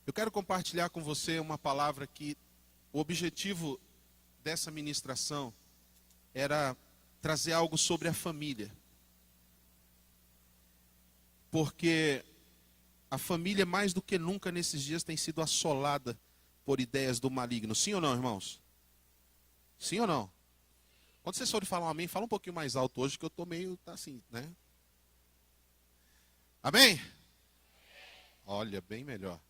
Eu quero compartilhar com você uma palavra que o objetivo dessa ministração era trazer algo sobre a família. Porque a família, mais do que nunca nesses dias, tem sido assolada por ideias do maligno. Sim ou não, irmãos? Sim ou não? Quando vocês forem falar um amém, fala um pouquinho mais alto hoje, que eu estou meio assim, né? Amém? Olha, bem melhor.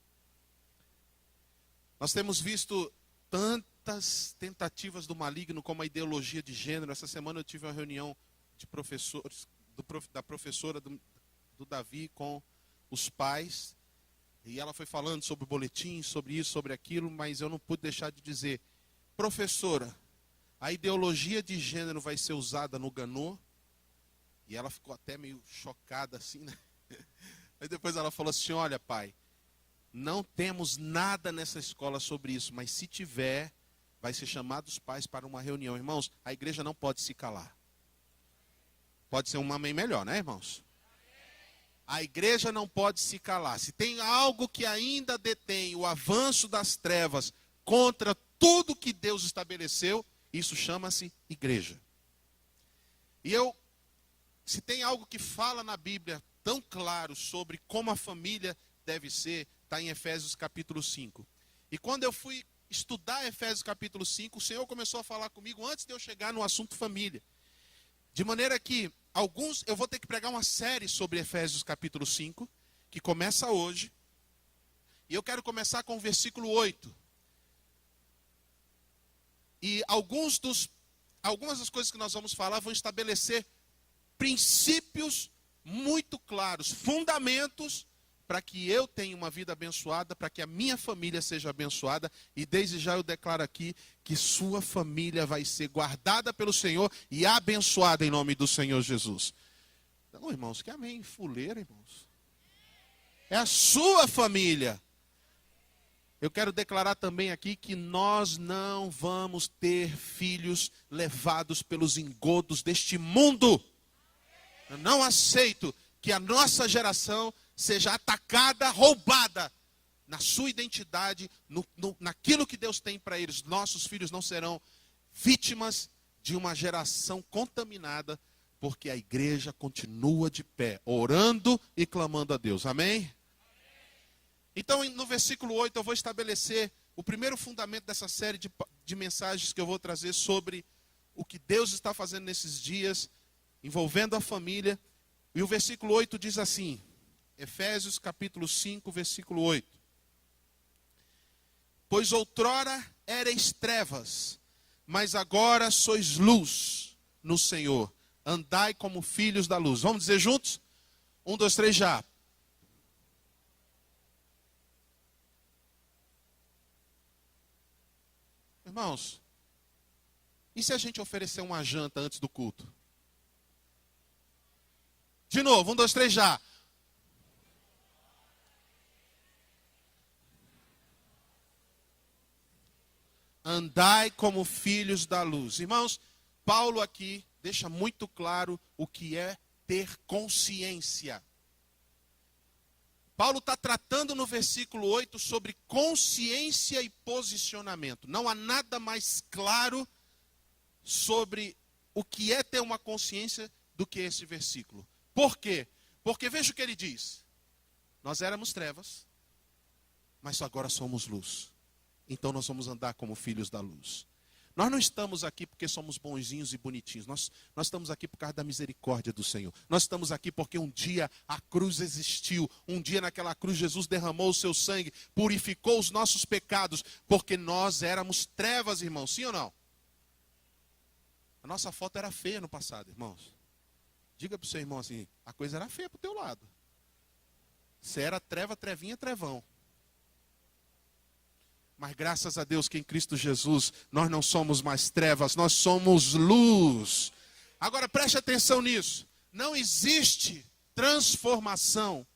Nós temos visto tantas tentativas do maligno como a ideologia de gênero. Essa semana eu tive uma reunião de professores, da professora do Davi com os pais. E ela foi falando sobre o boletim, sobre isso, sobre aquilo, mas eu não pude deixar de dizer: professora, a ideologia de gênero vai ser usada no Ganô? E ela ficou até meio chocada assim, né? Aí depois ela falou assim: olha, pai, não temos nada nessa escola sobre isso, mas se tiver, vai ser chamado os pais para uma reunião. Irmãos, a igreja não pode se calar. Pode ser um amém melhor, né, irmãos? A igreja não pode se calar. Se tem algo que ainda detém o avanço das trevas contra tudo que Deus estabeleceu, isso chama-se igreja. E se tem algo que fala na Bíblia tão claro sobre como a família deve ser, está em Efésios capítulo 5. E quando eu fui estudar Efésios capítulo 5, o Senhor começou a falar comigo antes de eu chegar no assunto família. De maneira que eu vou ter que pregar uma série sobre Efésios capítulo 5, que começa hoje. E eu quero começar com o versículo 8. E algumas das coisas que nós vamos falar vão estabelecer princípios muito claros, fundamentos para que eu tenha uma vida abençoada, para que a minha família seja abençoada. E desde já eu declaro aqui que sua família vai ser guardada pelo Senhor e abençoada em nome do Senhor Jesus. Não, irmãos, que amém, fuleira, irmãos. É a sua família. Eu quero declarar também aqui que nós não vamos ter filhos levados pelos engodos deste mundo. Eu não aceito que a nossa geração seja atacada, roubada na sua identidade, naquilo que Deus tem para eles. Nossos filhos não serão vítimas de uma geração contaminada, porque a igreja continua de pé, orando e clamando a Deus. Amém? Então, no versículo 8, eu vou estabelecer o primeiro fundamento dessa série de mensagens que eu vou trazer sobre o que Deus está fazendo nesses dias, envolvendo a família. E o versículo 8 diz assim, Efésios capítulo 5, versículo 8. Pois outrora ereis trevas, mas agora sois luz no Senhor. Andai como filhos da luz. Vamos dizer juntos? 1, 2, 3, já. Irmãos, e se a gente oferecer uma janta antes do culto? De novo, 1, 2, 3, já. Andai como filhos da luz. Irmãos, Paulo aqui deixa muito claro o que é ter consciência. Paulo está tratando no versículo 8 sobre consciência e posicionamento. Não há nada mais claro sobre o que é ter uma consciência do que esse versículo. Por quê? Porque veja o que ele diz. Nós éramos trevas, mas agora somos luz. Então nós vamos andar como filhos da luz. Nós não estamos aqui porque somos bonzinhos e bonitinhos. Nós estamos aqui por causa da misericórdia do Senhor. Nós estamos aqui porque um dia a cruz existiu. Um dia naquela cruz Jesus derramou o seu sangue, purificou os nossos pecados, porque nós éramos trevas, irmãos. Sim ou não? A nossa foto era feia no passado, irmãos. Diga para o seu irmão assim, a coisa era feia para o teu lado. Você era treva, trevinha, trevão. Mas graças a Deus que em Cristo Jesus nós não somos mais trevas, nós somos luz. Agora preste atenção nisso. Não existe transformação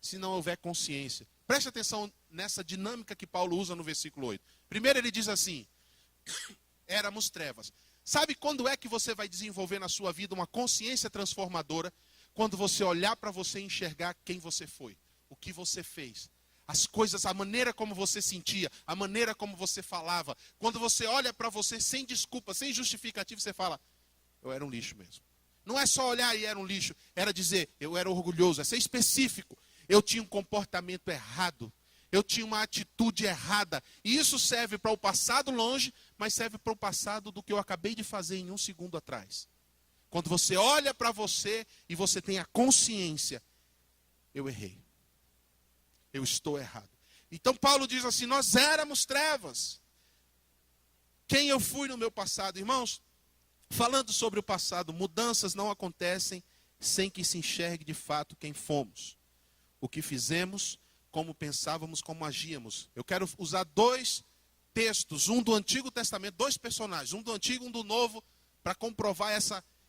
se não houver consciência. Preste atenção nessa dinâmica que Paulo usa no versículo 8. Primeiro ele diz assim, éramos trevas. Sabe quando é que você vai desenvolver na sua vida uma consciência transformadora? Quando você olhar para você e enxergar quem você foi, o que você fez. as coisas, a maneira como você sentia, a maneira como você falava. Quando você olha para você sem desculpa, sem justificativa, você fala, eu era um lixo mesmo. Não é só olhar e era um lixo, era dizer, eu era orgulhoso, é ser específico. Eu tinha um comportamento errado, eu tinha uma atitude errada. E isso serve para o passado longe, mas serve para o passado do que eu acabei de fazer em um segundo atrás. Quando você olha para você e você tem a consciência, eu errei. Eu estou errado. Então Paulo diz assim, nós éramos trevas. Quem eu fui no meu passado, irmãos? Falando sobre o passado, mudanças não acontecem sem que se enxergue de fato quem fomos. O que fizemos, como pensávamos, como agíamos. Eu quero usar dois textos, um do Antigo Testamento, dois personagens, um do Antigo e um do Novo, para comprovar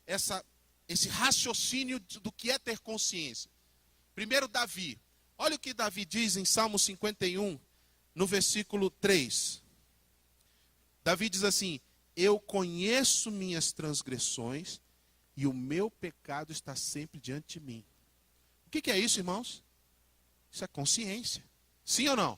esse raciocínio do que é ter consciência. Primeiro, Davi. Olha o que Davi diz em Salmo 51, no versículo 3. Davi diz assim, eu conheço minhas transgressões e o meu pecado está sempre diante de mim. O que é isso, irmãos? Isso é consciência. Sim ou não?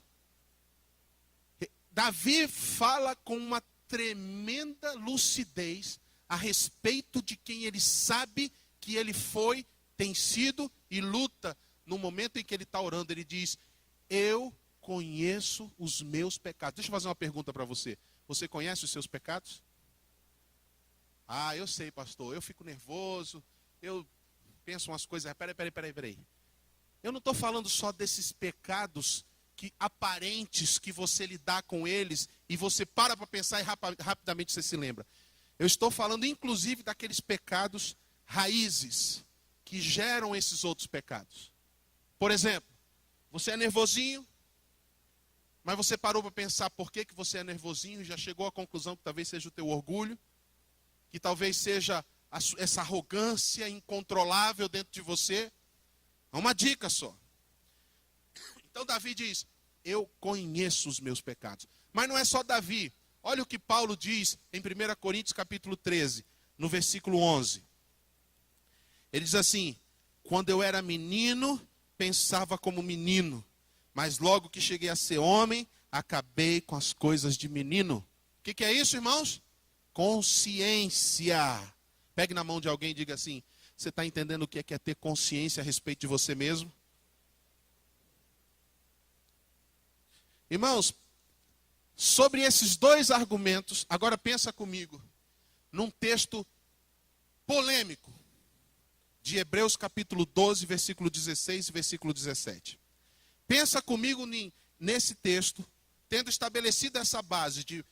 Davi fala com uma tremenda lucidez a respeito de quem ele sabe que ele foi, tem sido e luta. No momento em que ele está orando, ele diz, eu conheço os meus pecados. Deixa eu fazer uma pergunta para você. Você conhece os seus pecados? Ah, eu sei, pastor. Eu fico nervoso. Eu penso umas coisas. Peraí. Eu não estou falando só desses pecados aparentes que você lidar com eles e você para pensar e rapidamente você se lembra. Eu estou falando inclusive daqueles pecados raízes que geram esses outros pecados. Por exemplo, você é nervosinho, mas você parou para pensar por que você é nervosinho e já chegou à conclusão que talvez seja o teu orgulho, que talvez seja essa arrogância incontrolável dentro de você. É uma dica só. Então Davi diz, eu conheço os meus pecados. Mas não é só Davi. Olha o que Paulo diz em 1 Coríntios capítulo 13, no versículo 11. Ele diz assim, quando eu era menino, pensava como menino, mas logo que cheguei a ser homem, acabei com as coisas de menino. O que é isso, irmãos? Consciência. Pegue na mão de alguém e diga assim, você está entendendo o que é ter consciência a respeito de você mesmo? Irmãos, sobre esses dois argumentos, agora pensa comigo, num texto polêmico, de Hebreus capítulo 12, versículo 16 e versículo 17. Pensa comigo nesse texto, tendo estabelecido essa base de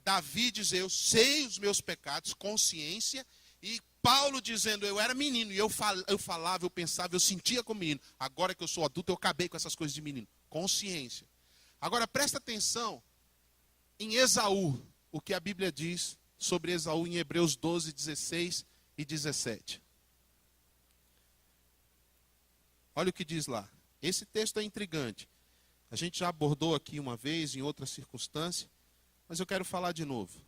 Davi dizer, eu sei os meus pecados, consciência, e Paulo dizendo, eu era menino, e eu falava, eu pensava, eu sentia como menino. Agora que eu sou adulto, eu acabei com essas coisas de menino. Consciência. Agora presta atenção em Esaú, o que a Bíblia diz sobre Esaú em Hebreus 12, 16 e 17. Olha o que diz lá. Esse texto é intrigante. A gente já abordou aqui uma vez, em outra circunstância, mas eu quero falar de novo,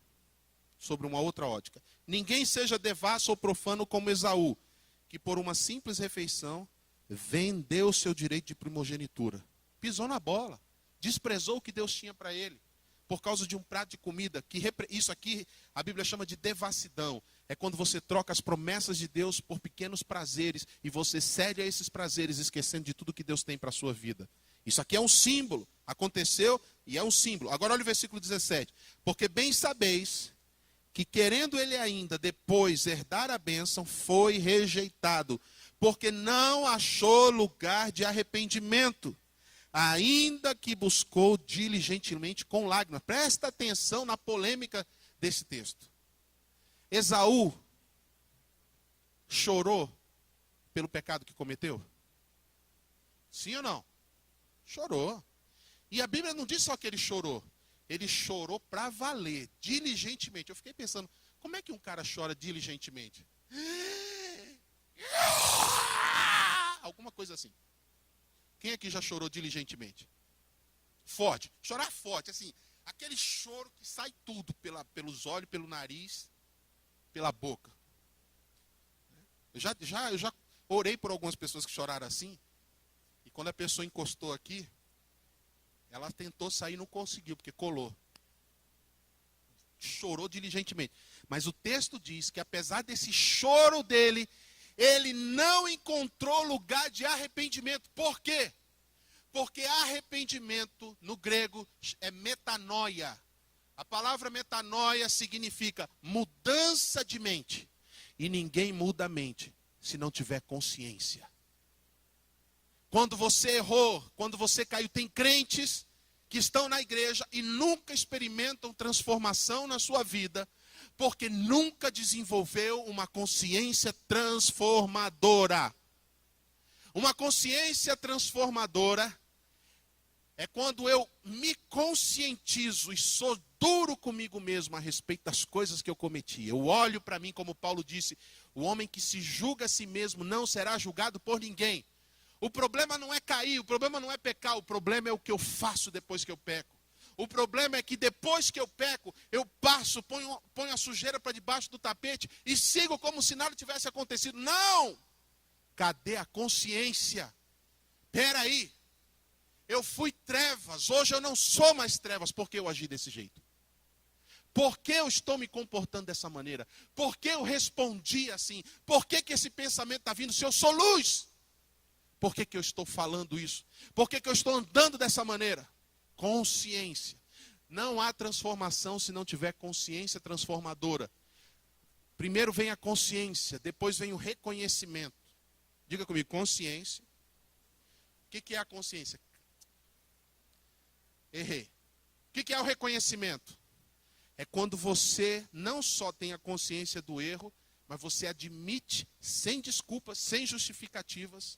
sobre uma outra ótica. Ninguém seja devasso ou profano como Esaú, que por uma simples refeição vendeu seu direito de primogenitura. Pisou na bola, desprezou o que Deus tinha para ele, por causa de um prato de comida. Isso aqui a Bíblia chama de devassidão. É quando você troca as promessas de Deus por pequenos prazeres e você cede a esses prazeres, esquecendo de tudo que Deus tem para a sua vida. Isso aqui é um símbolo. Aconteceu e é um símbolo. Agora olha o versículo 17. Porque bem sabeis que querendo ele ainda depois herdar a bênção, foi rejeitado, porque não achou lugar de arrependimento, ainda que buscou diligentemente com lágrimas. Presta atenção na polêmica desse texto. Esaú chorou pelo pecado que cometeu? Sim ou não? Chorou. E a Bíblia não diz só que ele chorou. Ele chorou para valer, diligentemente. Eu fiquei pensando, como é que um cara chora diligentemente? Alguma coisa assim. Quem aqui já chorou diligentemente? Forte. Chorar forte, assim. Aquele choro que sai tudo pelos olhos, pelo nariz, pela boca. Eu já orei por algumas pessoas que choraram assim. E quando a pessoa encostou aqui, Ela tentou sair, não conseguiu, porque colou. Chorou diligentemente. Mas o texto diz que apesar desse choro dele, ele não encontrou lugar de arrependimento. Por quê? Porque arrependimento no grego é metanoia. A palavra metanoia significa mudança de mente. E ninguém muda a mente se não tiver consciência. Quando você errou, quando você caiu, tem crentes que estão na igreja e nunca experimentam transformação na sua vida, porque nunca desenvolveu uma consciência transformadora. Uma consciência transformadora é quando eu me conscientizo e sou duro comigo mesmo a respeito das coisas que eu cometi. Eu olho para mim, como Paulo disse, o homem que se julga a si mesmo não será julgado por ninguém. O problema não é cair, o problema não é pecar, o problema é o que eu faço depois que eu peco. O problema é que depois que eu peco, eu passo, ponho a sujeira para debaixo do tapete e sigo como se nada tivesse acontecido. Não! Cadê a consciência? Espera aí. Eu fui trevas, hoje eu não sou mais trevas, porque eu agi desse jeito? Por que eu estou me comportando dessa maneira? Por que eu respondi assim? Por que esse pensamento está vindo se eu sou luz? Por que eu estou falando isso? Por que eu estou andando dessa maneira? Consciência. Não há transformação se não tiver consciência transformadora. Primeiro vem a consciência, depois vem o reconhecimento. Diga comigo, consciência. O que é a consciência? Errei. O que é o reconhecimento? É quando você não só tem a consciência do erro, mas você admite, sem desculpas, sem justificativas,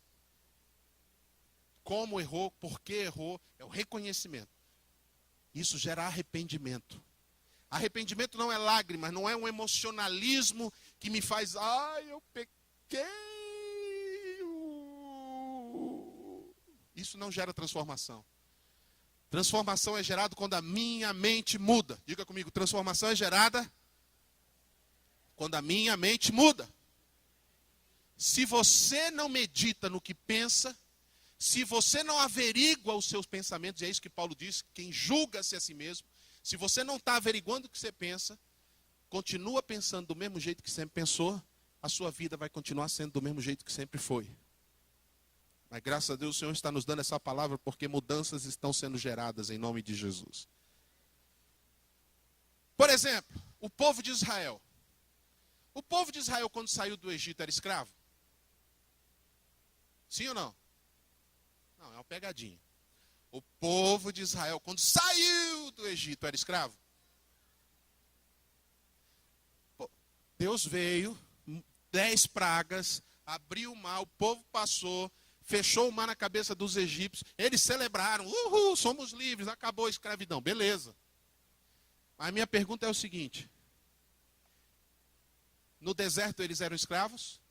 como errou, por que errou. É o reconhecimento. Isso gera arrependimento. Arrependimento não é lágrimas, não é um emocionalismo que me faz, eu pequei. Isso não gera transformação. Transformação é gerada quando a minha mente muda. Diga comigo, transformação é gerada quando a minha mente muda. Se você não medita no que pensa, se você não averigua os seus pensamentos, e é isso que Paulo diz, quem julga-se a si mesmo, se você não está averiguando o que você pensa, continua pensando do mesmo jeito que sempre pensou, a sua vida vai continuar sendo do mesmo jeito que sempre foi. Mas graças a Deus o Senhor está nos dando essa palavra porque mudanças estão sendo geradas em nome de Jesus. Por exemplo, o povo de Israel. O povo de Israel quando saiu do Egito era escravo? Sim ou não? Não, é uma pegadinha. O povo de Israel quando saiu do Egito era escravo? Deus veio, 10 pragas, abriu o mar, o povo passou, fechou o mar na cabeça dos egípcios, eles celebraram, uhul, somos livres, acabou a escravidão, beleza. Mas a minha pergunta é o seguinte, no deserto eles eram escravos?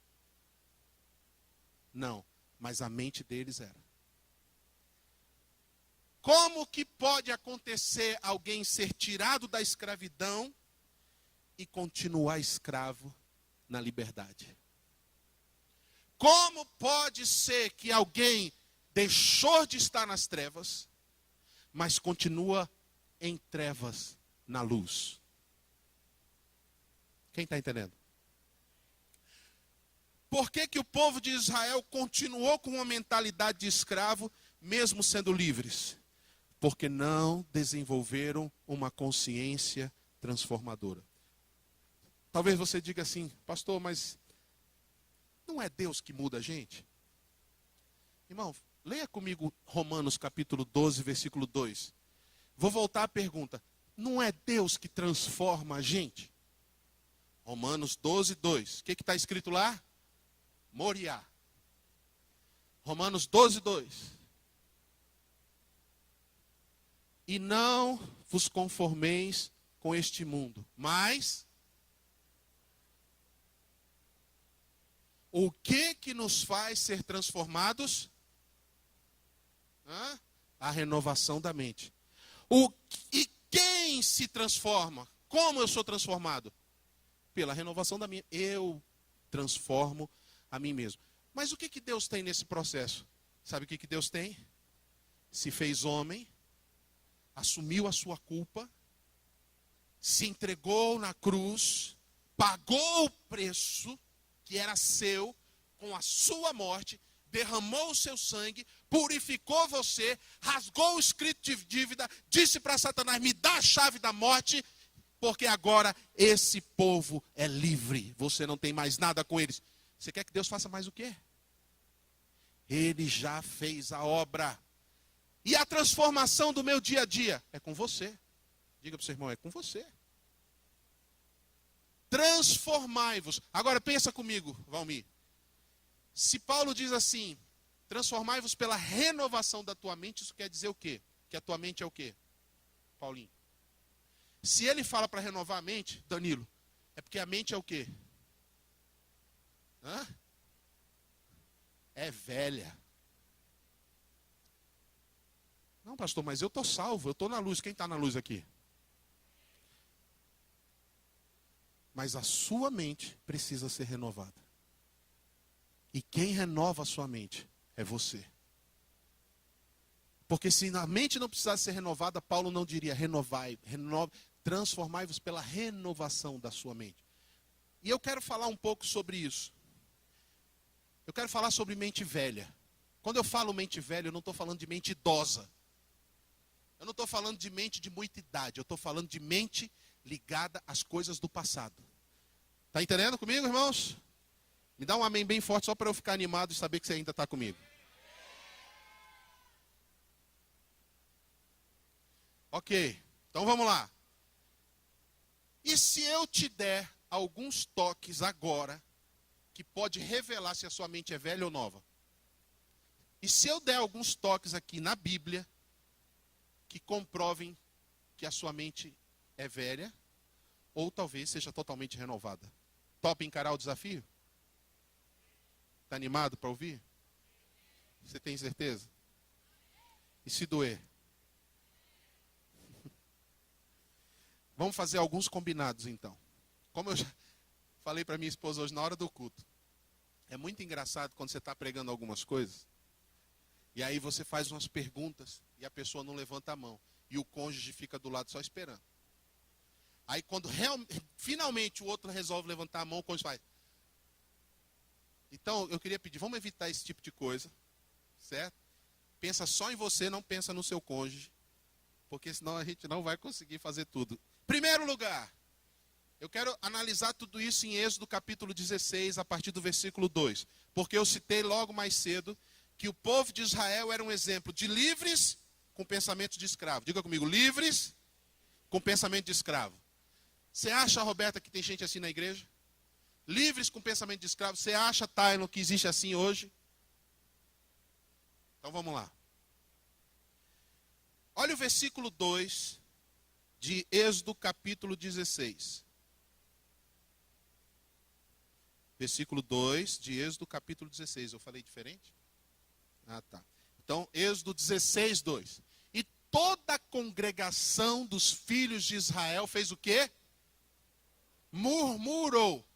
Não, mas a mente deles era. Como que pode acontecer alguém ser tirado da escravidão e continuar escravo na liberdade? Como pode ser que alguém deixou de estar nas trevas, mas continua em trevas na luz? Quem está entendendo? Por que o povo de Israel continuou com uma mentalidade de escravo, mesmo sendo livres? Porque não desenvolveram uma consciência transformadora. Talvez você diga assim, pastor, mas não é Deus que muda a gente? Irmão, leia comigo Romanos capítulo 12, versículo 2. Vou voltar à pergunta. Não é Deus que transforma a gente? Romanos 12, 2. O que está escrito lá? Moriá. Romanos 12, 2. E não vos conformeis com este mundo, mas o que nos faz ser transformados? A renovação da mente. E quem se transforma? Como eu sou transformado? Pela renovação da minha. Eu transformo a mim mesmo. Mas o que Deus tem nesse processo? Sabe o que Deus tem? Se fez homem, assumiu a sua culpa, se entregou na cruz, pagou o preço que era seu com a sua morte, derramou o seu sangue, purificou você, rasgou o escrito de dívida, disse para Satanás, me dá a chave da morte, porque agora esse povo é livre, você não tem mais nada com eles. Você quer que Deus faça mais o quê? Ele já fez a obra. E a transformação do meu dia a dia é com você. Diga para o seu irmão, é com você. Transformai-vos. Agora pensa comigo, Valmir. Se Paulo diz assim, transformai-vos pela renovação da tua mente, isso quer dizer o quê? Que a tua mente é o quê? Paulinho. Se ele fala para renovar a mente, Danilo, é porque a mente é o quê? Hã? É velha. Não, pastor, mas eu estou salvo, eu estou na luz. Quem está na luz aqui? Mas a sua mente precisa ser renovada. E quem renova a sua mente é você. Porque se a mente não precisasse ser renovada, Paulo não diria transformai-vos pela renovação da sua mente. E eu quero falar um pouco sobre isso. Eu quero falar sobre mente velha. Quando eu falo mente velha, eu não estou falando de mente idosa. Eu não estou falando de mente de muita idade. Eu estou falando de mente ligada às coisas do passado. Está entendendo comigo, irmãos? Me dá um amém bem forte só para eu ficar animado e saber que você ainda está comigo. Ok, então vamos lá. E se eu te der alguns toques agora, que pode revelar se a sua mente é velha ou nova? E se eu der alguns toques aqui na Bíblia, que comprovem que a sua mente é velha, ou talvez seja totalmente renovada? Top encarar o desafio? Está animado para ouvir? Você tem certeza? E se doer? Vamos fazer alguns combinados então. Como eu já falei para minha esposa hoje na hora do culto. É muito engraçado quando você está pregando algumas coisas. E aí você faz umas perguntas e a pessoa não levanta a mão. E o cônjuge fica do lado só esperando. Aí quando finalmente o outro resolve levantar a mão, o cônjuge faz. Então eu queria pedir, vamos evitar esse tipo de coisa. Certo? Pensa só em você, não pensa no seu cônjuge. Porque senão a gente não vai conseguir fazer tudo. Primeiro lugar, eu quero analisar tudo isso em Êxodo capítulo 16, a partir do versículo 2. Porque eu citei logo mais cedo que o povo de Israel era um exemplo de livres com pensamento de escravo. Diga comigo, livres com pensamento de escravo. Você acha, Roberta, que tem gente assim na igreja? Livres com pensamento de escravo. Você acha, Taylor, que existe assim hoje? Então vamos lá. Olha o versículo 2 de Êxodo capítulo 16. Versículo 2 de Êxodo capítulo 16. Eu falei diferente? Ah, tá. Então, Êxodo 16, 2. E toda a congregação dos filhos de Israel fez o quê? Murmurou.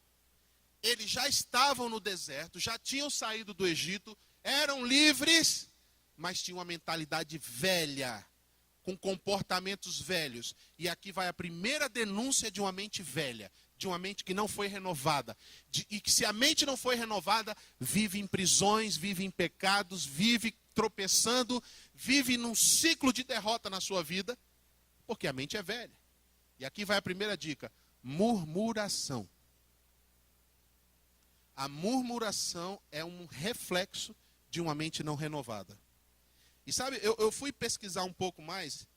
Eles já estavam no deserto, já tinham saído do Egito, eram livres, mas tinham uma mentalidade velha, com comportamentos velhos. E aqui vai a primeira denúncia de uma mente velha, de uma mente que não foi renovada. E que se a mente não foi renovada, vive em prisões, vive em pecados, vive tropeçando, vive num ciclo de derrota na sua vida, porque a mente é velha. E aqui vai a primeira dica, murmuração. A murmuração é um reflexo de uma mente não renovada. E sabe, eu fui pesquisar um pouco mais,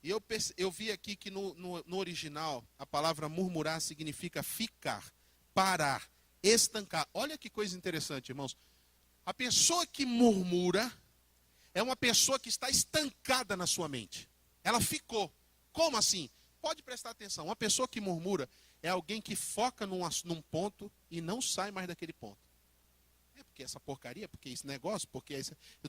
e eu vi aqui que no original, a palavra murmurar significa ficar, parar, estancar. Olha que coisa interessante, irmãos. A pessoa que murmura é uma pessoa que está estancada na sua mente. Ela ficou. Como assim? Pode prestar atenção. Uma pessoa que murmura é alguém que foca num ponto e não sai mais daquele ponto. É porque essa porcaria, porque esse negócio, porque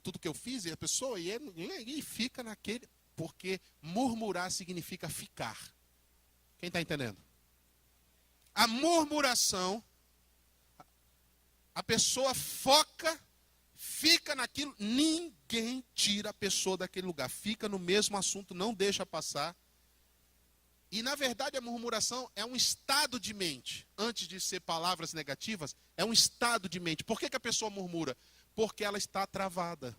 tudo que eu fiz, e a pessoa e fica naquele. Porque murmurar significa ficar. Quem está entendendo? A murmuração, a pessoa foca, fica naquilo, ninguém tira a pessoa daquele lugar. Fica no mesmo assunto, não deixa passar. E na verdade a murmuração é um estado de mente. Antes de ser palavras negativas, é um estado de mente. Por que a pessoa murmura? Porque ela está travada.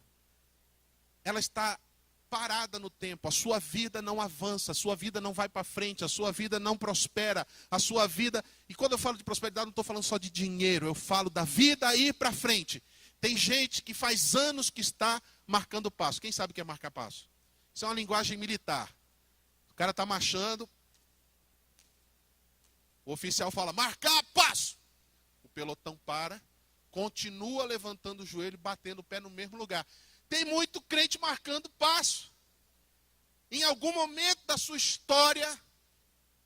Ela está parada no tempo. A sua vida não avança, a sua vida não vai para frente, a sua vida não prospera, a sua vida... E quando eu falo de prosperidade, não estou falando só de dinheiro, eu falo da vida ir para frente. Tem gente que faz anos que está marcando passo. Quem sabe o que é marcar passo? Isso é uma linguagem militar. O cara está marchando, o oficial fala, marcar passo. O pelotão para, continua levantando o joelho, batendo o pé no mesmo lugar. Tem muito crente marcando passo. Em algum momento da sua história,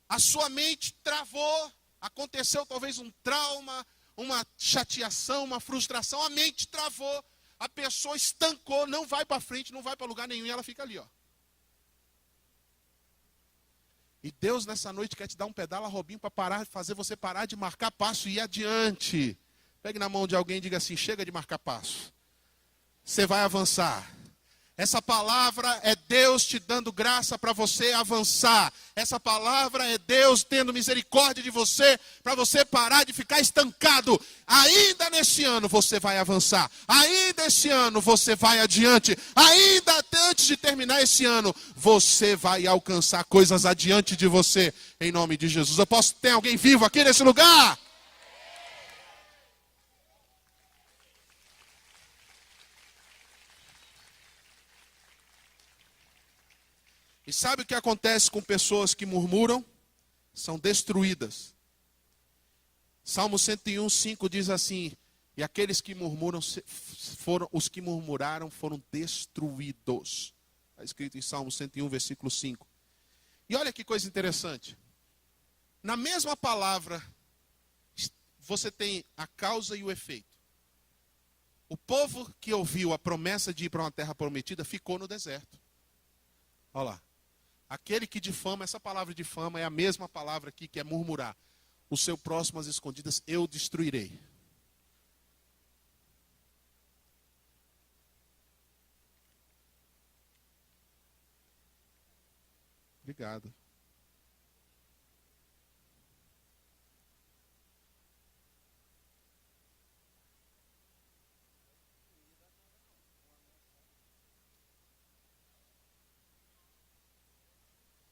a sua mente travou, aconteceu talvez um trauma, uma chateação, uma frustração, a mente travou, a pessoa estancou, não vai para frente, não vai para lugar nenhum, e ela fica ali, ó. E Deus nessa noite quer te dar um pedala Robinho para parar, fazer você parar de marcar passo e ir adiante. Pegue na mão de alguém e diga assim, chega de marcar passo. Você vai avançar. Essa palavra é Deus te dando graça para você avançar. Essa palavra é Deus tendo misericórdia de você, para você parar de ficar estancado. Ainda nesse ano você vai avançar. Ainda esse ano você vai adiante. Ainda antes de terminar esse ano, você vai alcançar coisas adiante de você, em nome de Jesus. Eu posso ter alguém vivo aqui nesse lugar? E sabe o que acontece com pessoas que murmuram? São destruídas. Salmo 101, 5 diz assim, e aqueles que murmuram, os que murmuraram foram destruídos. Está escrito em Salmo 101, versículo 5. E olha que coisa interessante. Na mesma palavra, você tem a causa e o efeito. O povo que ouviu a promessa de ir para uma terra prometida ficou no deserto. Olha lá. Aquele que difama, essa palavra difama é a mesma palavra aqui que é murmurar. O seu próximo às escondidas eu destruirei. Obrigado.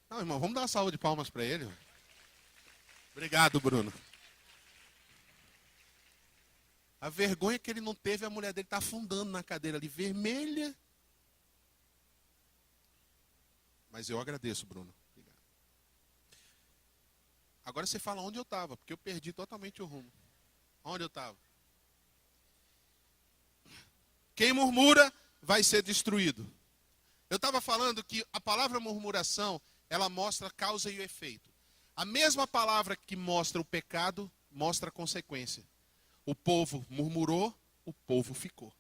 Não, irmão, vamos dar uma salva de palmas para ele. Obrigado, Bruno. A vergonha que ele não teve, a mulher dele está afundando na cadeira ali, vermelha. Mas eu agradeço, Bruno. Obrigado. Agora você fala onde eu estava, porque eu perdi totalmente o rumo. Onde eu estava? Quem murmura vai ser destruído. Eu estava falando que a palavra murmuração, ela mostra a causa e o efeito. A mesma palavra que mostra o pecado, mostra a consequência. O povo murmurou, o povo ficou.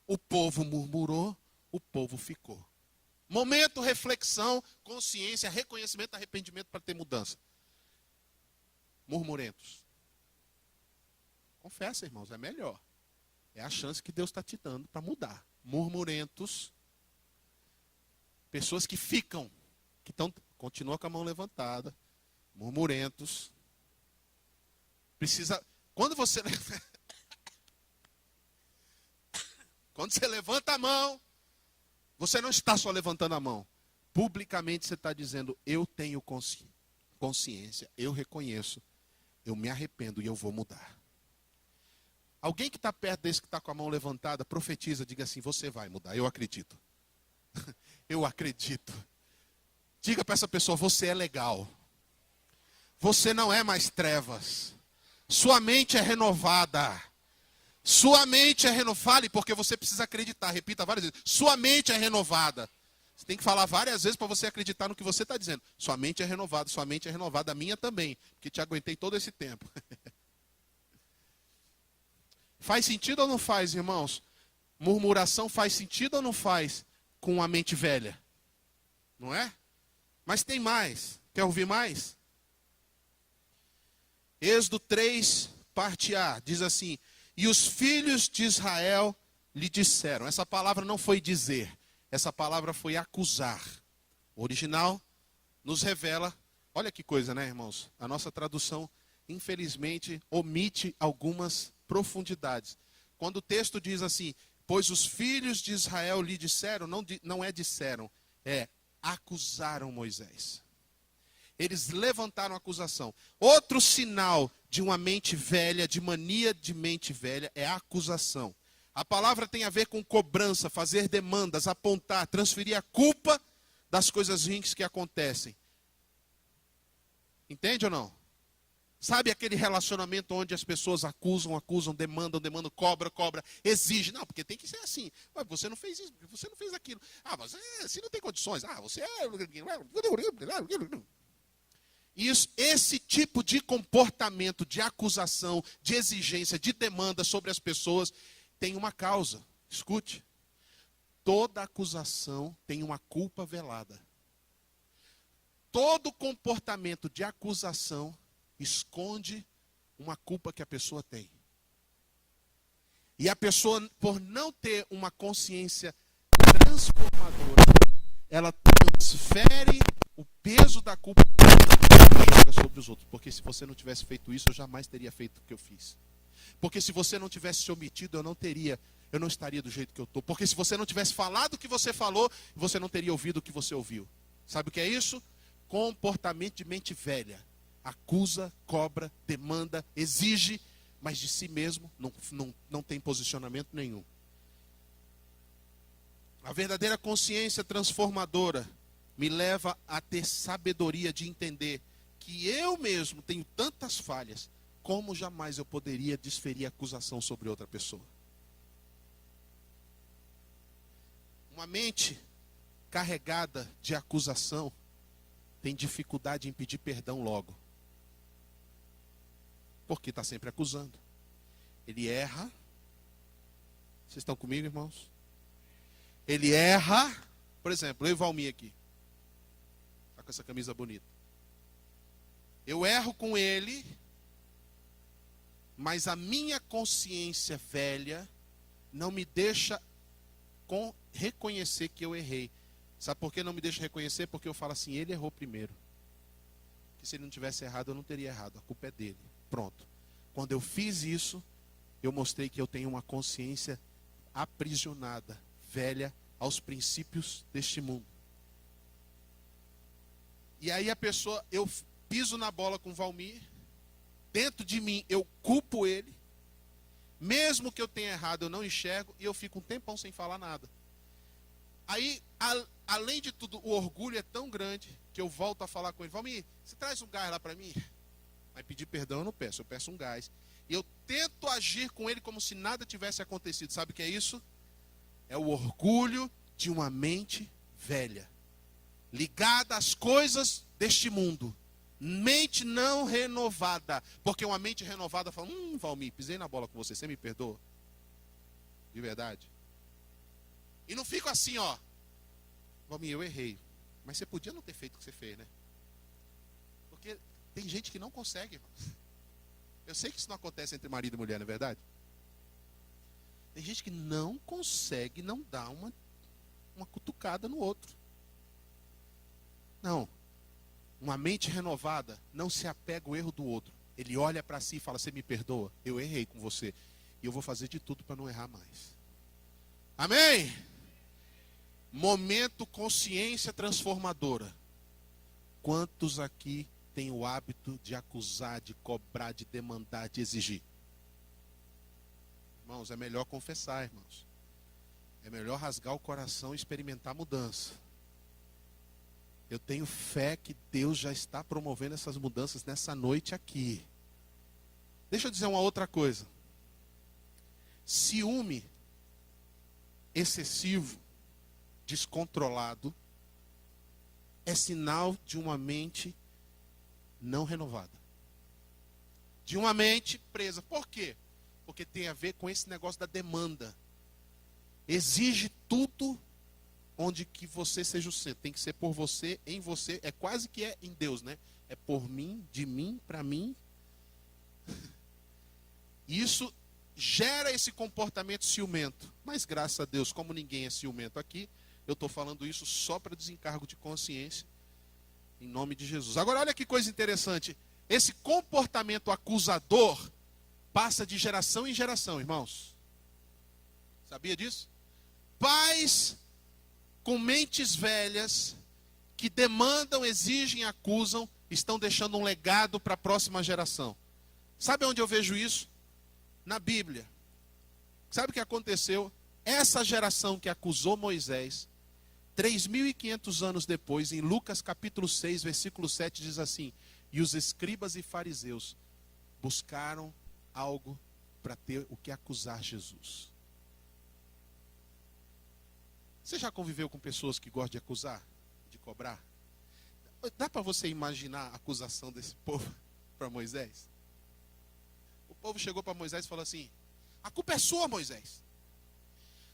O povo murmurou, o povo ficou. Momento, reflexão, consciência, reconhecimento, arrependimento para ter mudança. Murmurentos. Confessa, irmãos, é melhor. É a chance que Deus está te dando para mudar. Murmurentos. Pessoas que ficam, que continuam com a mão levantada, murmurentos. Quando você levanta a mão, você não está só levantando a mão. Publicamente você está dizendo, eu tenho consciência, eu reconheço, eu me arrependo e eu vou mudar. Alguém que está perto desse que está com a mão levantada, profetiza, diga assim, você vai mudar, eu acredito. Eu acredito. Diga para essa pessoa, você é legal. Você não é mais trevas. Sua mente é renovada. Sua mente é renovada, porque você precisa acreditar. Repita várias vezes. Sua mente é renovada. Você tem que falar várias vezes para você acreditar no que você está dizendo. Sua mente é renovada, sua mente é renovada. A minha também, porque te aguentei todo esse tempo. Faz sentido ou não faz, irmãos? Murmuração faz sentido ou não faz? Com a mente velha, não é? Mas tem mais, quer ouvir mais? Êxodo 3, parte A, diz assim, E os filhos de Israel lhe disseram. Essa palavra não foi dizer, essa palavra foi acusar. O original nos revela, olha que coisa, né, irmãos? A nossa tradução, infelizmente, omite algumas profundidades. Quando o texto diz assim, pois os filhos de Israel lhe disseram, não é disseram, é acusaram Moisés. Eles levantaram acusação. Outro sinal de uma mente velha, de mania de mente velha, é a acusação. A palavra tem a ver com cobrança, fazer demandas, apontar, transferir a culpa das coisas ruins que acontecem. Entende ou não? Sabe aquele relacionamento onde as pessoas acusam, demandam, cobra, exige. Não, porque tem que ser assim. Você não fez isso, você não fez aquilo. Você não tem condições. Você é... Esse tipo de comportamento de acusação, de exigência, de demanda sobre as pessoas, tem uma causa. Escute. Toda acusação tem uma culpa velada. Todo comportamento de acusação esconde uma culpa que a pessoa tem. E a pessoa, por não ter uma consciência transformadora, ela transfere o peso da culpa sobre os outros. Porque se você não tivesse feito isso, eu jamais teria feito o que eu fiz. Porque se você não tivesse se omitido, eu não estaria do jeito que eu estou. Porque se você não tivesse falado o que você falou, você não teria ouvido o que você ouviu. Sabe o que é isso? Comportamento de mente velha. Acusa, cobra, demanda, exige, mas de si mesmo não tem posicionamento nenhum. A verdadeira consciência transformadora me leva a ter sabedoria de entender que eu mesmo tenho tantas falhas, como jamais eu poderia desferir acusação sobre outra pessoa. Uma mente carregada de acusação tem dificuldade em pedir perdão logo. Porque está sempre acusando. Ele erra. Vocês estão comigo, irmãos? Ele erra. Por exemplo, eu e Valmir aqui. Está com essa camisa bonita. Eu erro com ele, mas a minha consciência velha não me deixa reconhecer que eu errei. Sabe por que não me deixa reconhecer? Porque eu falo assim, ele errou primeiro. Que se ele não tivesse errado, eu não teria errado. A culpa é dele. Pronto. Quando eu fiz isso, eu mostrei que eu tenho uma consciência aprisionada, velha, aos princípios deste mundo. E aí eu piso na bola com o Valmir, dentro de mim eu culpo ele, mesmo que eu tenha errado, eu não enxergo, e eu fico um tempão sem falar nada. Aí, além de tudo, o orgulho é tão grande, que eu volto a falar com ele, Valmir, você traz um gás lá para mim? Mas pedir perdão eu não peço, eu peço um gás. E eu tento agir com ele como se nada tivesse acontecido. Sabe o que é isso? É o orgulho de uma mente velha, ligada às coisas deste mundo. Mente não renovada. Porque uma mente renovada fala, Valmir, pisei na bola com você, você me perdoa? De verdade. E não fico assim, ó. Valmir, eu errei. Mas você podia não ter feito o que você fez, né? Porque tem gente que não consegue, irmãos. Eu sei que isso não acontece entre marido e mulher, não é verdade? Tem gente que não consegue não dar uma cutucada no outro. Não. Uma mente renovada não se apega ao erro do outro. Ele olha para si e fala, você me perdoa? Eu errei com você. E eu vou fazer de tudo para não errar mais. Amém? Momento consciência transformadora. Quantos aqui têm o hábito de acusar, de cobrar, de demandar, de exigir? Irmãos, é melhor confessar, irmãos. É melhor rasgar o coração e experimentar mudança. Eu tenho fé que Deus já está promovendo essas mudanças nessa noite aqui. Deixa eu dizer uma outra coisa. Ciúme excessivo, descontrolado, é sinal de uma mente não renovada. De uma mente presa. Por quê? Porque tem a ver com esse negócio da demanda. Exige tudo onde que você seja o centro. Tem que ser por você, em você. É quase que é em Deus, né? É por mim, de mim, para mim. Isso gera esse comportamento ciumento. Mas graças a Deus, como ninguém é ciumento aqui, eu estou falando isso só para desencargo de consciência, em nome de Jesus. Agora olha que coisa interessante. Esse comportamento acusador passa de geração em geração, irmãos. Sabia disso? Pais com mentes velhas, que demandam, exigem, acusam, estão deixando um legado para a próxima geração. Sabe onde eu vejo isso? Na Bíblia. Sabe o que aconteceu? Essa geração que acusou Moisés, 3.500 anos depois, em Lucas capítulo 6, versículo 7, diz assim: e os escribas e fariseus buscaram algo para ter o que acusar Jesus. Você já conviveu com pessoas que gostam de acusar, de cobrar? Dá para você imaginar a acusação desse povo para Moisés? O povo chegou para Moisés e falou assim: a culpa é sua, Moisés.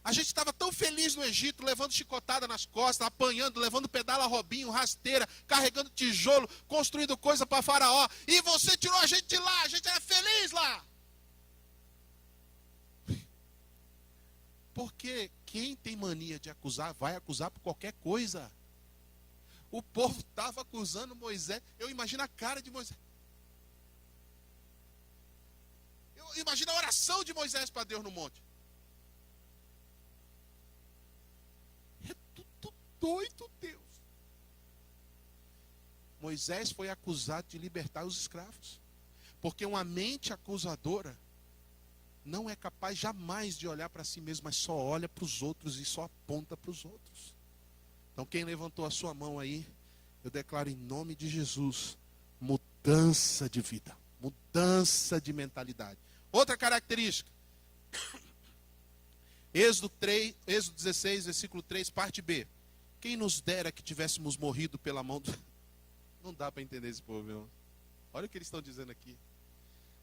A gente estava tão feliz no Egito, levando chicotada nas costas, apanhando, levando pedala robinho, rasteira, carregando tijolo, construindo coisa para Faraó. E você tirou a gente de lá, a gente era feliz lá. Porque quem tem mania de acusar, vai acusar por qualquer coisa. O povo estava acusando Moisés. Eu imagino a cara de Moisés. Eu imagino a oração de Moisés para Deus no monte. É tudo doido, Deus. Moisés foi acusado de libertar os escravos. Porque uma mente acusadora não é capaz jamais de olhar para si mesmo, mas só olha para os outros e só aponta para os outros. Então quem levantou a sua mão aí, eu declaro em nome de Jesus, mudança de vida, mudança de mentalidade. Outra característica, Êxodo 16, versículo 3, parte B. Quem nos dera que tivéssemos morrido pela mão do... Não dá para entender esse povo, irmão. Olha o que eles estão dizendo aqui.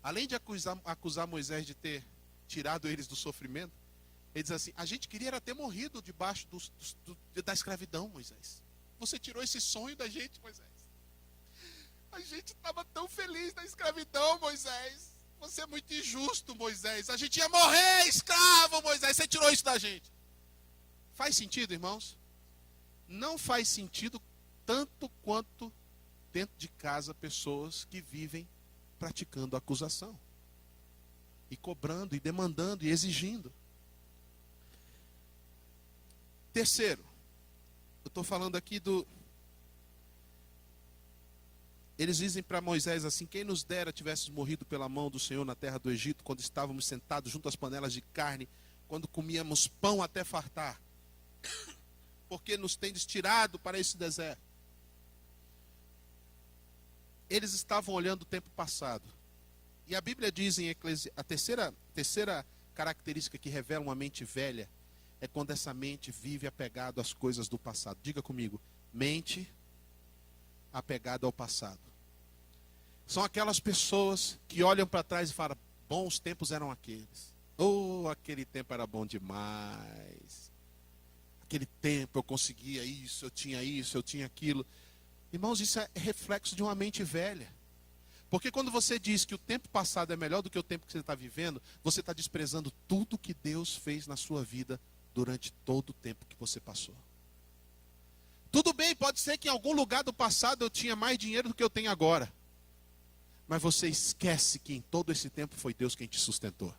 Além de acusar Moisés de ter tirado eles do sofrimento, ele diz assim: a gente queria era ter morrido debaixo da escravidão, Moisés. Você tirou esse sonho da gente, Moisés. A gente estava tão feliz na escravidão, Moisés. Você é muito injusto, Moisés. A gente ia morrer escravo, Moisés. Você tirou isso da gente. Faz sentido, irmãos? Não faz sentido tanto quanto dentro de casa pessoas que vivem praticando acusação, e cobrando, e demandando, e exigindo. Terceiro, eu estou falando aqui do... Eles dizem para Moisés assim: quem nos dera tivéssemos morrido pela mão do Senhor na terra do Egito, quando estávamos sentados junto às panelas de carne, quando comíamos pão até fartar, porque nos tendes tirado para esse deserto. Eles estavam olhando o tempo passado. E a Bíblia diz em Eclesiastes, a terceira característica que revela uma mente velha é quando essa mente vive apegado às coisas do passado. Diga comigo: mente apegada ao passado. São aquelas pessoas que olham para trás e falam: bons tempos eram aqueles. Oh, aquele tempo era bom demais. Aquele tempo eu conseguia isso, eu tinha aquilo. Irmãos, isso é reflexo de uma mente velha. Porque quando você diz que o tempo passado é melhor do que o tempo que você está vivendo, você está desprezando tudo que Deus fez na sua vida durante todo o tempo que você passou. Tudo bem, pode ser que em algum lugar do passado eu tinha mais dinheiro do que eu tenho agora. Mas você esquece que em todo esse tempo foi Deus quem te sustentou.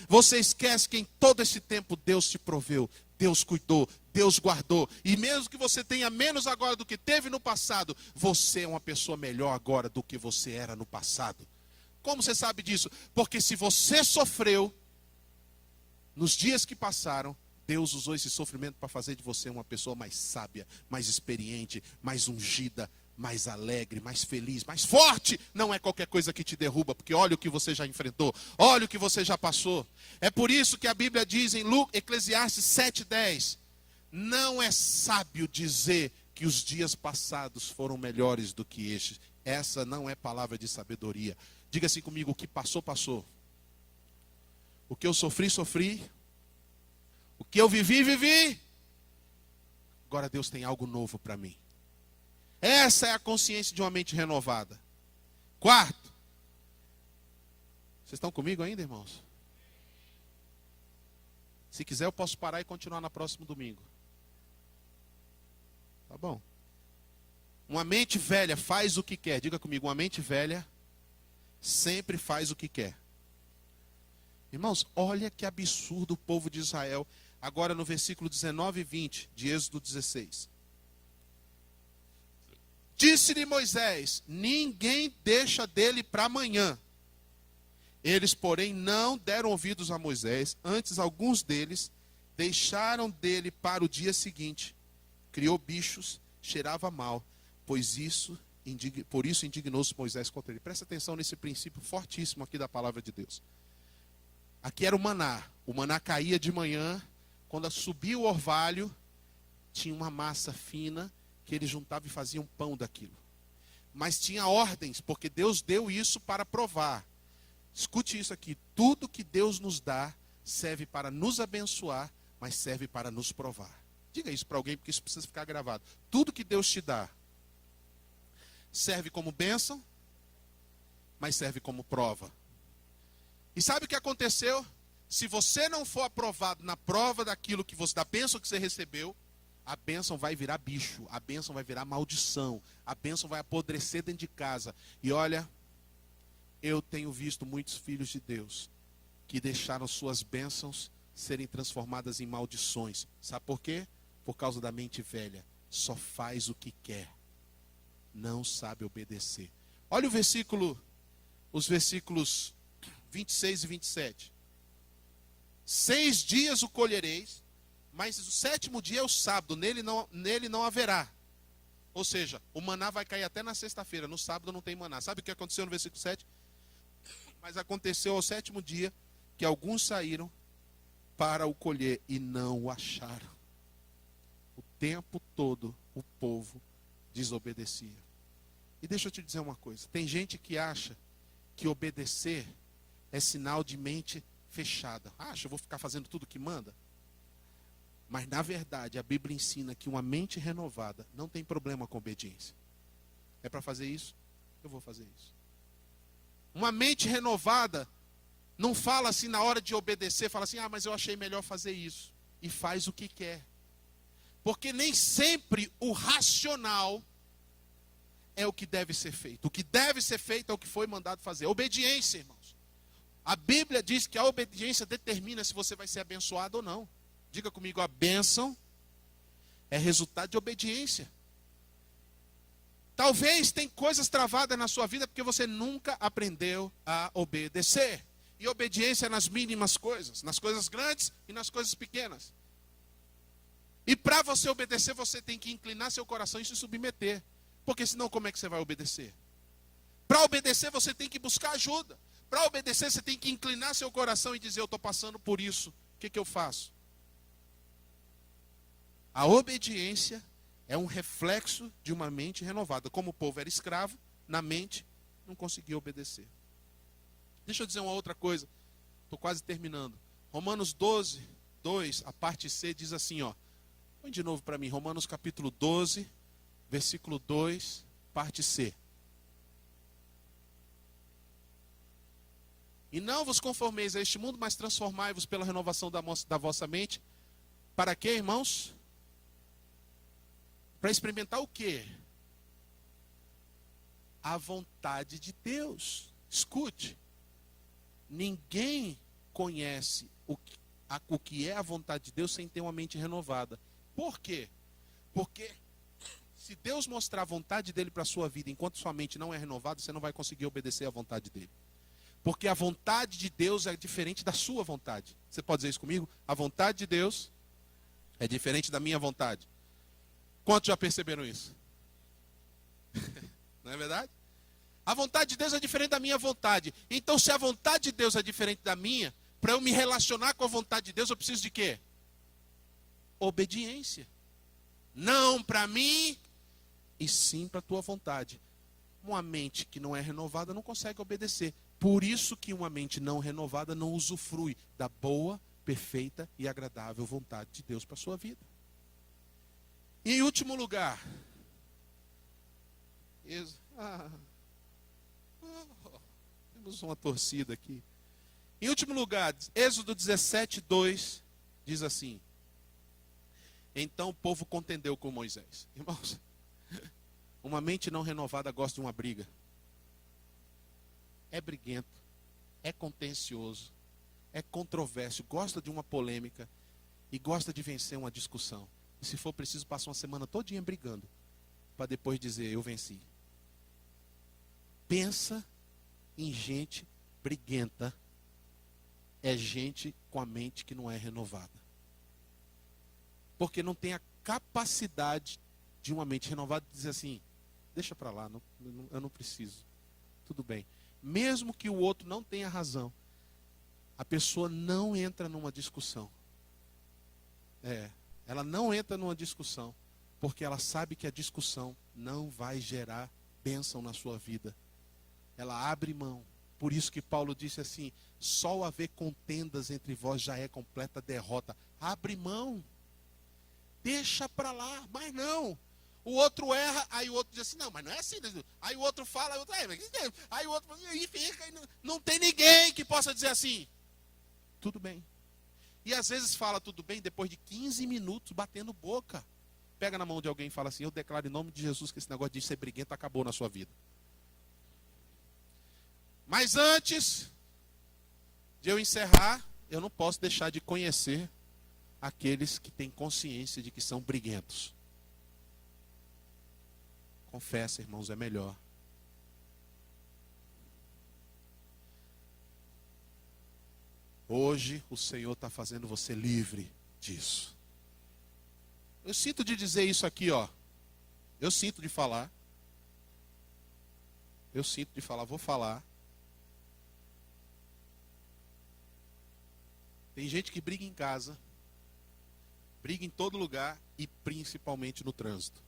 Você esquece que em todo esse tempo Deus te proveu, Deus cuidou, Deus guardou. E mesmo que você tenha menos agora do que teve no passado, você é uma pessoa melhor agora do que você era no passado. Como você sabe disso? Porque se você sofreu nos dias que passaram, Deus usou esse sofrimento para fazer de você uma pessoa mais sábia, mais experiente, mais ungida, mais alegre, mais feliz, mais forte. Não é qualquer coisa que te derruba, porque olha o que você já enfrentou, olha o que você já passou. É por isso que a Bíblia diz em Eclesiastes 7:10, não é sábio dizer que os dias passados foram melhores do que estes. Essa não é palavra de sabedoria. Diga assim comigo: o que passou, passou. O que eu sofri, sofri. O que eu vivi, vivi. Agora Deus tem algo novo para mim. Essa é a consciência de uma mente renovada. Quarto. Vocês estão comigo ainda, irmãos? Se quiser, eu posso parar e continuar no próximo domingo. Tá bom. Uma mente velha faz o que quer. Diga comigo, uma mente velha sempre faz o que quer. Irmãos, olha que absurdo o povo de Israel. Agora no versículo 19 e 20 de Êxodo 16. Disse-lhe Moisés, ninguém deixa dele para amanhã. Eles, porém, não deram ouvidos a Moisés. Antes, alguns deles deixaram dele para o dia seguinte. Criou bichos, cheirava mal, por isso indignou-se Moisés contra ele. Presta atenção nesse princípio fortíssimo aqui da palavra de Deus. Aqui era o maná. O maná caía de manhã. Quando subia o orvalho, tinha uma massa fina que ele juntava e fazia um pão daquilo. Mas tinha ordens, porque Deus deu isso para provar. Escute isso aqui. Tudo que Deus nos dá serve para nos abençoar, mas serve para nos provar. Diga isso para alguém, porque isso precisa ficar gravado. Tudo que Deus te dá serve como bênção, mas serve como prova. E sabe o que aconteceu? Se você não for aprovado na prova daquilo que você, da bênção que você recebeu, a bênção vai virar bicho, a bênção vai virar maldição, a bênção vai apodrecer dentro de casa. E olha, eu tenho visto muitos filhos de Deus que deixaram suas bênçãos serem transformadas em maldições. Sabe por quê? Por causa da mente velha. Só faz o que quer. Não sabe obedecer. Olha os versículos 26 e 27. 6 dias o colhereis, mas o 7º dia é o sábado, nele não haverá. Ou seja, o maná vai cair até na sexta-feira, no sábado não tem maná. Sabe o que aconteceu no versículo 7? Mas aconteceu ao 7º dia que alguns saíram para o colher e não o acharam. O tempo todo o povo desobedecia. E deixa eu te dizer uma coisa, tem gente que acha que obedecer é sinal de mente fechada. Acha, eu vou ficar fazendo tudo que manda? Mas na verdade a Bíblia ensina que uma mente renovada não tem problema com obediência. É para fazer isso? Eu vou fazer isso. Uma mente renovada não fala assim na hora de obedecer, fala assim, mas eu achei melhor fazer isso. E faz o que quer. Porque nem sempre o racional é o que deve ser feito. O que deve ser feito é o que foi mandado fazer. Obediência, irmãos. A Bíblia diz que a obediência determina se você vai ser abençoado ou não. Diga comigo, a bênção é resultado de obediência. Talvez tem coisas travadas na sua vida porque você nunca aprendeu a obedecer. E obediência é nas mínimas coisas, nas coisas grandes e nas coisas pequenas. E para você obedecer, você tem que inclinar seu coração e se submeter. Porque senão como é que você vai obedecer? Para obedecer, você tem que buscar ajuda. Para obedecer, você tem que inclinar seu coração e dizer, eu estou passando por isso. O que eu faço? A obediência é um reflexo de uma mente renovada. Como o povo era escravo, na mente não conseguia obedecer. Deixa eu dizer uma outra coisa. Estou quase terminando. Romanos 12, 2, a parte C diz assim, ó. Põe de novo para mim. Romanos capítulo 12, versículo 2, parte C. E não vos conformeis a este mundo, mas transformai-vos pela renovação da vossa mente. Para quê, irmãos? Para experimentar o quê? A vontade de Deus. Escute. Ninguém conhece o que é a vontade de Deus sem ter uma mente renovada. Por quê? Porque se Deus mostrar a vontade dele para a sua vida, enquanto sua mente não é renovada, você não vai conseguir obedecer à vontade dele. Porque a vontade de Deus é diferente da sua vontade. Você pode dizer isso comigo? A vontade de Deus é diferente da minha vontade. Quantos já perceberam isso? Não é verdade? A vontade de Deus é diferente da minha vontade. Então, se a vontade de Deus é diferente da minha, para eu me relacionar com a vontade de Deus, eu preciso de quê? Obediência. Não para mim, e sim para a tua vontade. Uma mente que não é renovada não consegue obedecer. Por isso que uma mente não renovada não usufrui da boa, perfeita e agradável vontade de Deus para a sua vida. E em último lugar, temos uma torcida aqui. Em último lugar, Êxodo 17, 2, diz assim: então o povo contendeu com Moisés. Irmãos, uma mente não renovada gosta de uma briga. É briguento, é contencioso, é controverso, gosta de uma polêmica e gosta de vencer uma discussão. E se for preciso, passa uma semana todinha brigando para depois dizer: eu venci. Pensa em gente briguenta. É gente com a mente que não é renovada. Porque não tem a capacidade de uma mente renovada de dizer assim: deixa para lá, eu não preciso. Tudo bem. Mesmo que o outro não tenha razão, a pessoa não entra numa discussão. Ela não entra numa discussão, porque ela sabe que a discussão não vai gerar bênção na sua vida. Ela abre mão. Por isso que Paulo disse assim: só haver contendas entre vós já é completa derrota. Abre mão. Deixa para lá. Mas não. O outro erra, aí o outro diz assim: não, mas não é assim. Aí o outro fala, aí o outro, aí o outro, aí fica. Não tem ninguém que possa dizer assim: tudo bem. E às vezes fala tudo bem depois de 15 minutos batendo boca. Pega na mão de alguém e fala assim: eu declaro em nome de Jesus que esse negócio de ser briguento acabou na sua vida. Mas antes de eu encerrar, eu não posso deixar de conhecer aqueles que têm consciência de que são briguentos. Confessa, irmãos, é melhor. Hoje o Senhor está fazendo você livre disso. Eu sinto de dizer isso aqui, ó. Eu sinto de falar. Vou falar. Tem gente que briga em casa, briga em todo lugar e principalmente no trânsito.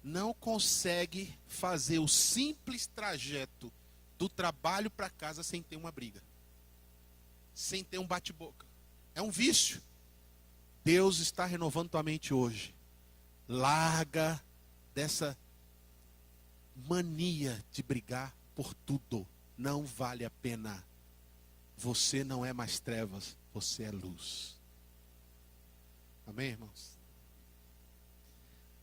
Não consegue fazer o simples trajeto do trabalho para casa sem ter uma briga. Sem ter um bate-boca. É um vício. Deus está renovando tua mente hoje. Larga dessa mania de brigar por tudo. Não vale a pena. Você não é mais trevas, você é luz. Amém, irmãos?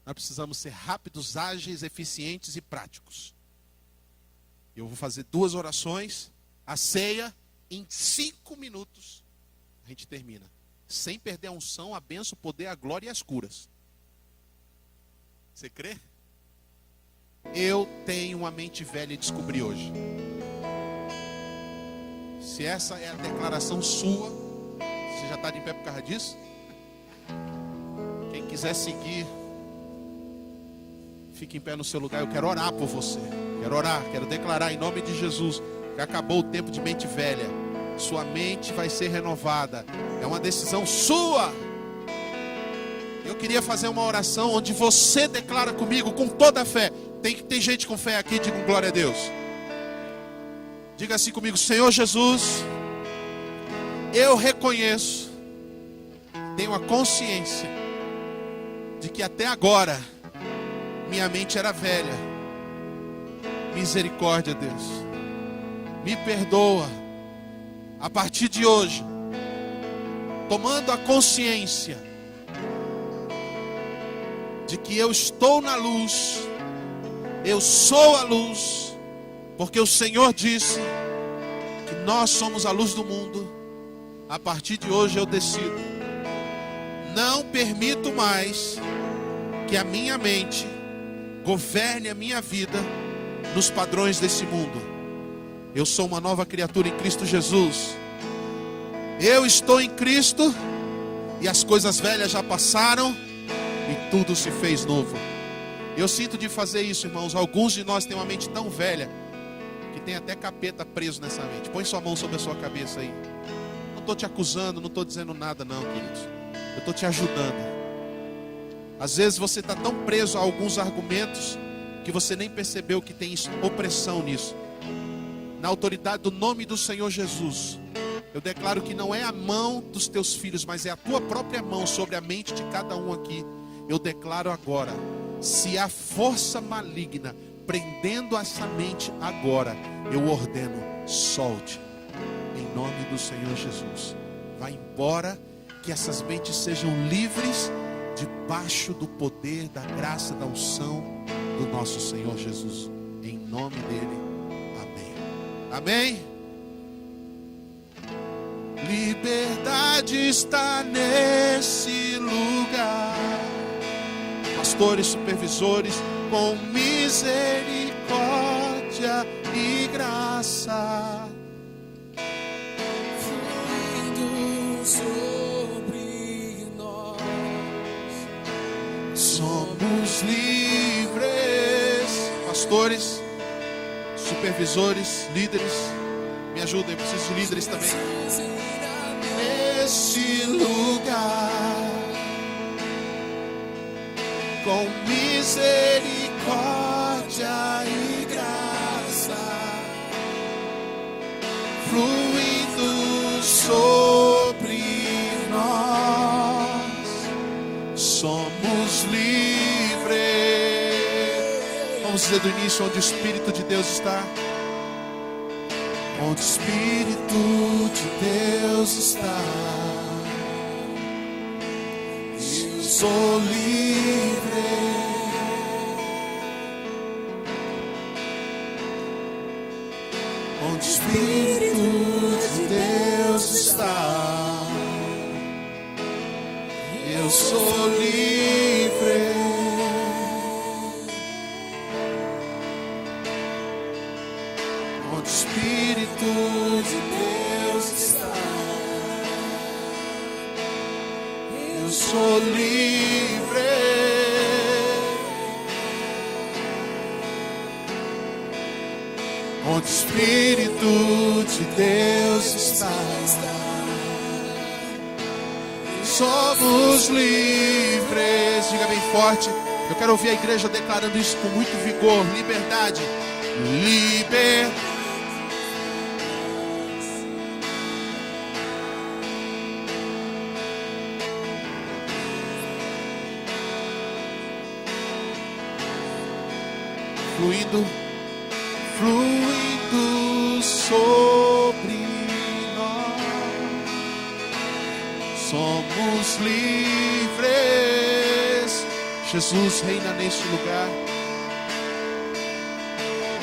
Nós precisamos ser rápidos, ágeis, eficientes e práticos. Eu vou fazer 2 orações, a ceia, em 5 minutos a gente termina. Sem perder a unção, a bênção, o poder, a glória e as curas. Você crê? Eu tenho uma mente velha e descobri hoje. Se essa é a declaração sua, você já está de pé por causa disso? Quem quiser seguir, fique em pé no seu lugar. Eu quero orar por você. Quero orar, quero declarar em nome de Jesus que acabou o tempo de mente velha. Sua mente vai ser renovada. É uma decisão sua. Eu queria fazer uma oração onde você declara comigo com toda a fé. Tem gente com fé aqui, diga glória a Deus. Diga assim comigo: Senhor Jesus, eu reconheço, tenho a consciência de que até agora minha mente era velha. Misericórdia, Deus, me perdoa. A partir de hoje, tomando a consciência de que eu estou na luz, eu sou a luz, porque o Senhor disse que nós somos a luz do mundo. A partir de hoje eu decido, não permito mais que a minha mente governe a minha vida nos padrões desse mundo. Eu sou uma nova criatura em Cristo Jesus. Eu estou em Cristo e as coisas velhas já passaram e tudo se fez novo. Eu sinto de fazer isso, irmãos. Alguns de nós têm uma mente tão velha que tem até capeta preso nessa mente. Põe sua mão sobre a sua cabeça aí. Não estou te acusando, não estou dizendo nada não, queridos. Eu estou te ajudando. Às vezes você está tão preso a alguns argumentos que você nem percebeu que tem opressão nisso. Na autoridade do nome do Senhor Jesus, eu declaro que não é a mão dos teus filhos, mas é a tua própria mão sobre a mente de cada um aqui. Eu declaro agora, se há força maligna prendendo essa mente agora, eu ordeno, solte, em nome do Senhor Jesus. vai embora, que essas mentes sejam livres debaixo do poder, da graça, da unção do nosso Senhor Jesus. Em nome dele, amém. Amém? Liberdade está nesse lugar. Pastores, supervisores, com misericórdia e graça, fluindo sobre nós, somos livres. Pastores, supervisores, líderes, me ajudem, eu preciso de líderes também. Nesse lugar, com misericórdia e graça, fluindo sobre nós, somos livres. Vamos dizer do início, onde o Espírito de Deus está. Onde o Espírito de Deus está, eu sou livre. Onde o Espírito de Deus está, eu sou livre. Onde o Espírito de Deus está, eu sou livre. Onde o Espírito de Deus está, somos livres. Diga bem forte. Eu quero ouvir a igreja declarando isso com muito vigor. Liberdade. Liberdade. Fluindo sobre nós, somos livres. Jesus reina neste lugar.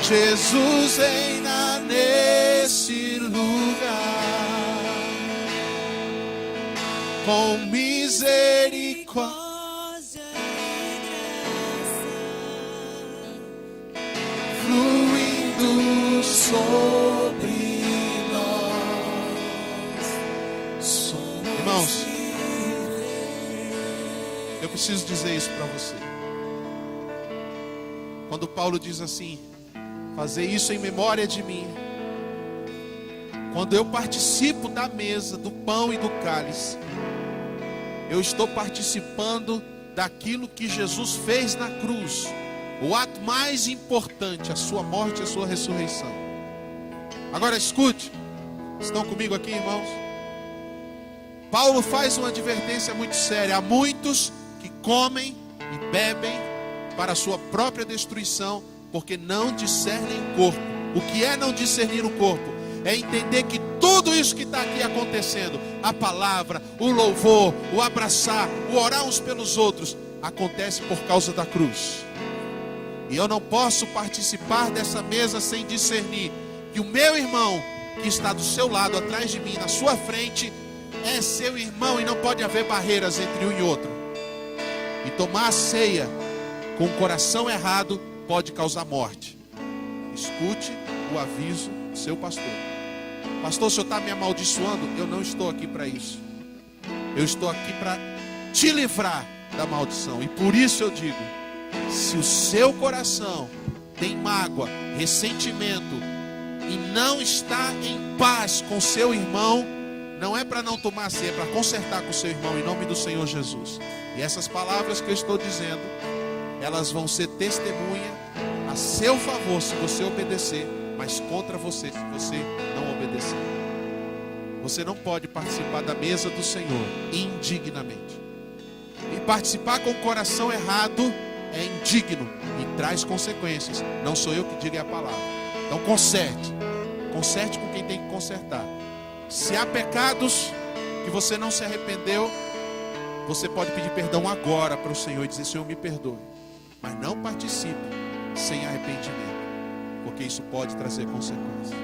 Jesus reina nesse lugar, com misericórdia. Fluindo sobre nós. Irmãos, eu preciso dizer isso para você. Quando Paulo diz assim: fazer isso em memória de mim. Quando eu participo da mesa, do pão e do cálice, eu estou participando daquilo que Jesus fez na cruz. O ato mais importante, a sua morte e a sua ressurreição. Agora escute. Estão comigo aqui, irmãos? Paulo faz uma advertência muito séria. Há muitos que comem e bebem para a sua própria destruição, porque não discernem o corpo. O que é não discernir o corpo? É entender que tudo isso que está aqui acontecendo, a palavra, o louvor, o abraçar, o orar uns pelos outros, acontece por causa da cruz. E eu não posso participar dessa mesa sem discernir que o meu irmão, que está do seu lado, atrás de mim, na sua frente, é seu irmão e não pode haver barreiras entre um e outro. E tomar a ceia com o coração errado pode causar morte. Escute o aviso do seu pastor. Pastor, o senhor está me amaldiçoando? Eu não estou aqui para isso. Eu estou aqui para te livrar da maldição. E por isso eu digo: se o seu coração tem mágoa, ressentimento e não está em paz com seu irmão, não é para não tomar a ceia, é para consertar com seu irmão, em nome do Senhor Jesus. E essas palavras que eu estou dizendo, elas vão ser testemunha a seu favor se você obedecer, mas contra você se você não obedecer. Você não pode participar da mesa do Senhor indignamente. E participar com o coração errado é indigno e traz consequências. Não sou eu que digo, é a palavra. Então conserte com quem tem que consertar. Se há pecados, que você não se arrependeu, você pode pedir perdão agora para o Senhor e dizer: Senhor, me perdoe. Mas não participe sem arrependimento, porque isso pode trazer consequências.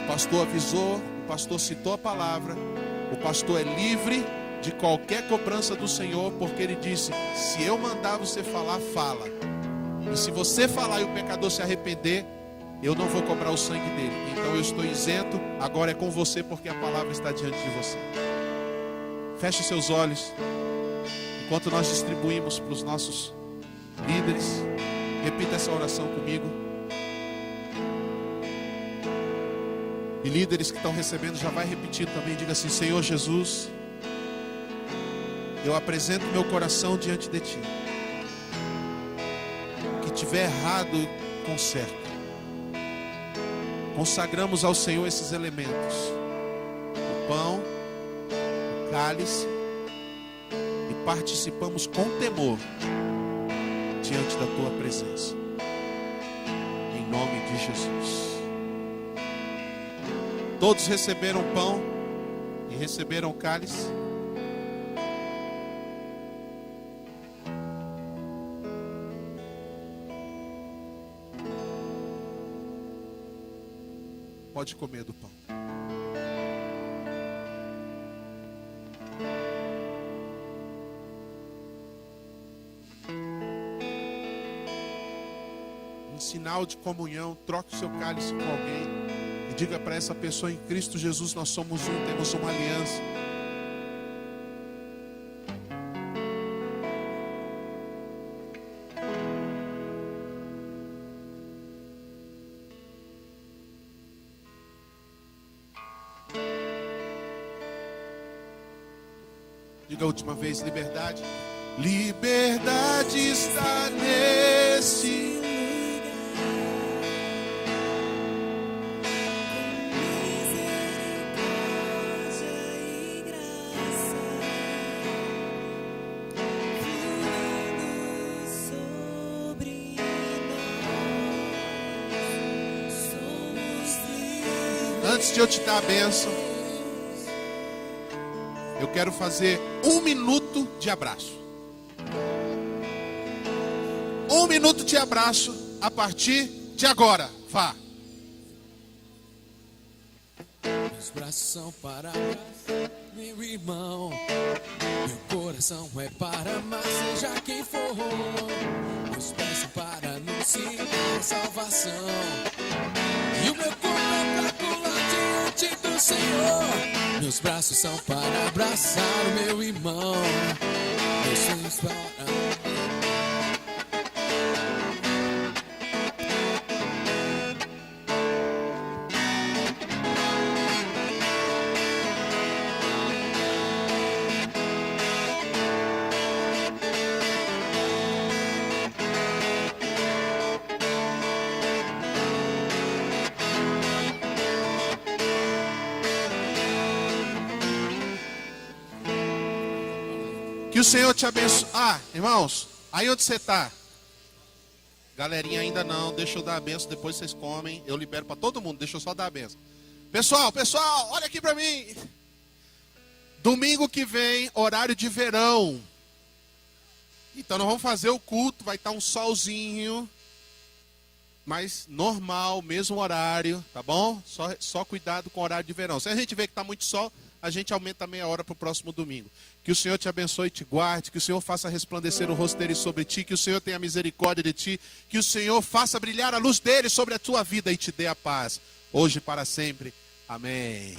O pastor avisou, o pastor citou a palavra, o pastor é livre de qualquer cobrança do Senhor, porque ele disse: se eu mandar você falar, fala. E se você falar e o pecador se arrepender, eu não vou cobrar o sangue dele. Então eu estou isento, agora é com você, porque a palavra está diante de você. Feche seus olhos, enquanto nós distribuímos para os nossos líderes. Repita essa oração comigo. E líderes que estão recebendo, já vai repetir também. Diga assim: Senhor Jesus, eu apresento meu coração diante de Ti. O que tiver errado, conserta. Consagramos ao Senhor esses elementos: o pão, o cálice, e participamos com temor diante da Tua presença. Em nome de Jesus. Todos receberam pão e receberam o cálice. Pode comer do pão. Em sinal de comunhão, troque o seu cálice com alguém e diga para essa pessoa: em Cristo Jesus nós somos um, temos uma aliança. Diga a última vez: liberdade. Liberdade está nesse lugar. Antes de eu te dar a bênção, eu quero fazer 1 minuto de abraço. 1 minuto de abraço a partir de agora. Vá. Meus braços são para abraçar meu irmão, meu coração é para amar, seja quem for. Meus pés são para anunciar a salvação, e o meu corpo é para pular diante do Senhor. Meus braços são para abraçar o meu irmão, meus sonhos para... Que o Senhor te abençoe. Irmãos, aí onde você está? Galerinha, ainda não. Deixa eu dar a benção, depois vocês comem. Eu libero para todo mundo, deixa eu só dar a benção. Pessoal, olha aqui para mim. Domingo que vem, horário de verão. Então nós vamos fazer o culto, vai estar um solzinho, mas normal, mesmo horário, tá bom? Só cuidado com o horário de verão. Se a gente vê que está muito sol, a gente aumenta meia hora para o próximo domingo. Que o Senhor te abençoe e te guarde, que o Senhor faça resplandecer o rosto dele sobre ti, que o Senhor tenha misericórdia de ti, que o Senhor faça brilhar a luz dele sobre a tua vida e te dê a paz, hoje e para sempre. Amém.